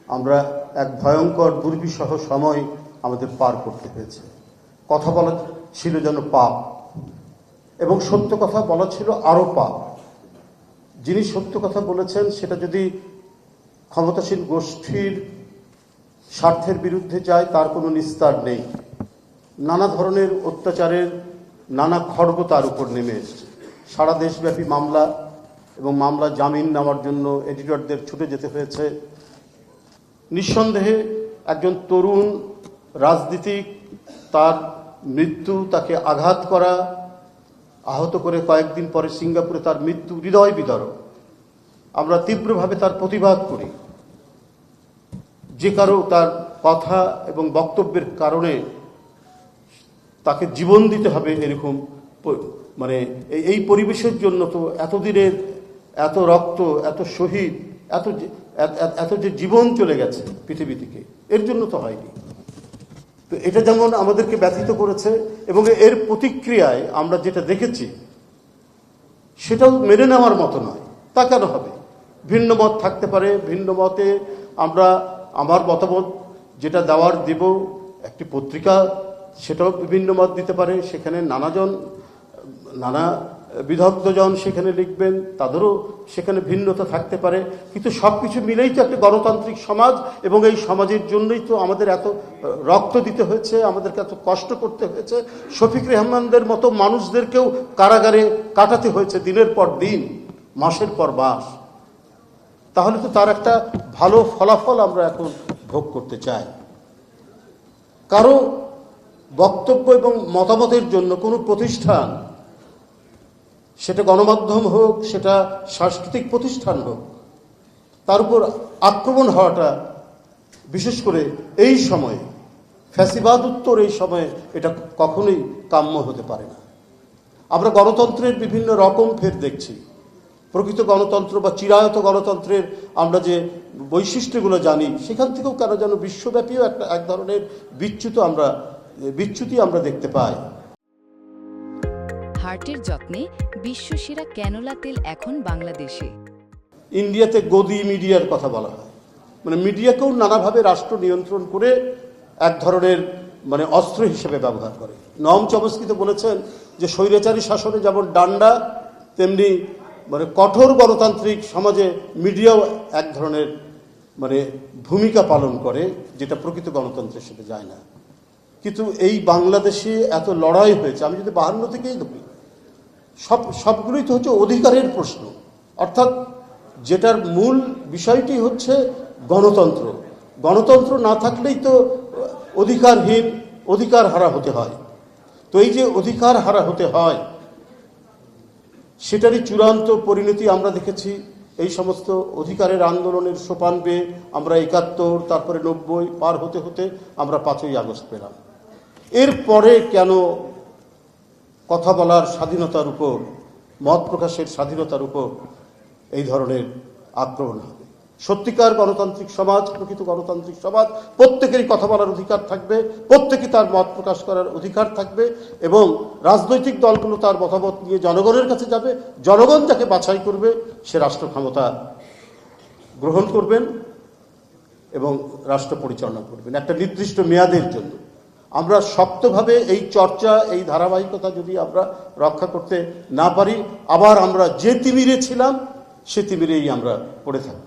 আমরা এক ভয়ঙ্কর দুর্বিষহ সময় আমাদের পার করতে হয়েছে। কথা বলা ছিল যেন পাপ, এবং সত্য কথা বলা ছিল আরও পাপ। যিনি সত্য কথা বলেছেন সেটা যদি ক্ষমতাসীন গোষ্ঠীর স্বার্থের বিরুদ্ধে যায় তার কোনো নিস্তার নেই। নানা ধরনের অত্যাচারের নানা খড়গ তার উপর নেমে এসেছে। সারা দেশব্যাপী মামলা এবং মামলা জামিন নেওয়ার জন্য এডিটরদের ছুটে যেতে হয়েছে। নিঃসন্দেহে একজন তরুণ রাজনীতিক, তার মৃত্যু, তাকে আঘাত করা, আহত করে কয়েকদিন পরে সিঙ্গাপুরে তার মৃত্যু হৃদয় বিদারক। আমরা তীব্রভাবে তার প্রতিবাদ করি। যে কারো তার কথা এবং বক্তব্যের কারণে তাকে জীবন দিতে হবে এরকম মানে এই পরিবেশের জন্য তো এতদিনের এত রক্ত, এত শহীদ, এত যে জীবন চলে গেছে পৃথিবী থেকে, এর জন্য তো হয়নি। তো এটা যেমন আমাদেরকে ব্যথিত করেছে, এবং এর প্রতিক্রিয়ায় আমরা যেটা দেখেছি সেটাও মেনে নেওয়ার মতো নয়। তা কেন হবে? ভিন্ন মত থাকতে পারে, ভিন্ন মতে আমরা আমার মতামত যেটা দেওয়ার দেব। একটি পত্রিকা সেটাও বিভিন্ন মত দিতে পারে, সেখানে নানা বিদগ্ধজন সেখানে লিখবেন, তাদেরও সেখানে ভিন্নতা থাকতে পারে। কিন্তু সব কিছু মিলেই তো একটা গণতান্ত্রিক সমাজ, এবং এই সমাজের জন্যই তো আমাদের এত রক্ত দিতে হয়েছে, আমাদেরকে এত কষ্ট করতে হয়েছে। শফিক রেহমানদের মতো মানুষদেরকেও কারাগারে কাটাতে হয়েছে দিনের পর দিন, মাসের পর মাস। তাহলে তো তার একটা ভালো ফলাফল আমরা এখন ভোগ করতে চাই। কারো বক্তব্য এবং মতামতের জন্য কোনো প্রতিষ্ঠান, সেটা গণমাধ্যম হোক, সেটা সাংস্কৃতিক প্রতিষ্ঠান হোক, তার উপর আক্রমণ হওয়াটা, বিশেষ করে এই সময়ে ফ্যাসিবাদ উত্তর এই সময়ে, এটা কখনোই কাম্য হতে পারে না। আমরা গণতন্ত্রের বিভিন্ন রকম ফের দেখছি। প্রকৃত গণতন্ত্র বা চিরায়ত গণতন্ত্রের আমরা যে বৈশিষ্ট্যগুলো জানি, সেখান থেকেও কেন যেন বিশ্বব্যাপীও এক ধরনের বিচ্যুতি আমরা দেখতে পাই। হার্টের যত্নে বিশ্বসেরা ক্যানোলা তেল এখন বাংলাদেশে। ইন্ডিয়াতে গদি মিডিয়ার কথা বলা হয়, মানে মিডিয়াকেও নানাভাবে রাষ্ট্র নিয়ন্ত্রণ করে এক ধরনের অস্ত্র হিসেবে ব্যবহার করে। নওম চমস্কি তো বলেছেন যে স্বৈরাচারী শাসনে যেমন ডান্ডা, তেমনি কঠোর গণতান্ত্রিক সমাজে মিডিয়াও এক ধরনের ভূমিকা পালন করে, যেটা প্রকৃত গণতন্ত্রের সাথে যায় না। কিন্তু এই বাংলাদেশে এত লড়াই হয়েছে, আমি যদি 52 থেকেই ধরি, সবগুলোই তো হচ্ছে অধিকারের প্রশ্ন। অর্থাৎ যেটার মূল বিষয়টি হচ্ছে গণতন্ত্র। গণতন্ত্র না থাকলেই তো অধিকারহীন, অধিকার হারা হতে হয়। তো এই যে অধিকার হারা হতে হয়, সেটারই চূড়ান্ত পরিণতি আমরা দেখেছি এই সমস্ত অধিকারের আন্দোলনের সোপান বেয়ে আমরা 71, তারপরে 90 পার হতে হতে আমরা 5ই আগস্ট পেলাম। এরপরে কেন কথা বলার স্বাধীনতার উপর, মত প্রকাশের স্বাধীনতার উপর এই ধরনের আক্রমণ হবে? সত্যিকার গণতান্ত্রিক সমাজ, প্রকৃত গণতান্ত্রিক সমাজ, প্রত্যেকেরই কথা বলার অধিকার থাকবে, প্রত্যেকে তার মত প্রকাশ করার অধিকার থাকবে, এবং রাজনৈতিক দলগুলো তার মতামত নিয়ে জনগণের কাছে যাবে। জনগণ যাকে বাছাই করবে সে রাষ্ট্র ক্ষমতা গ্রহণ করবেন এবং রাষ্ট্র পরিচালনা করবেন একটা নির্দিষ্ট মেয়াদের জন্য। আমরা শক্তভাবে এই চর্চা, এই ধারাবাহিকতা যদি আমরা রক্ষা করতে না পারি, আবার আমরা যে তিমিরে ছিলাম সে তিমিরেই আমরা পড়ে থাকব।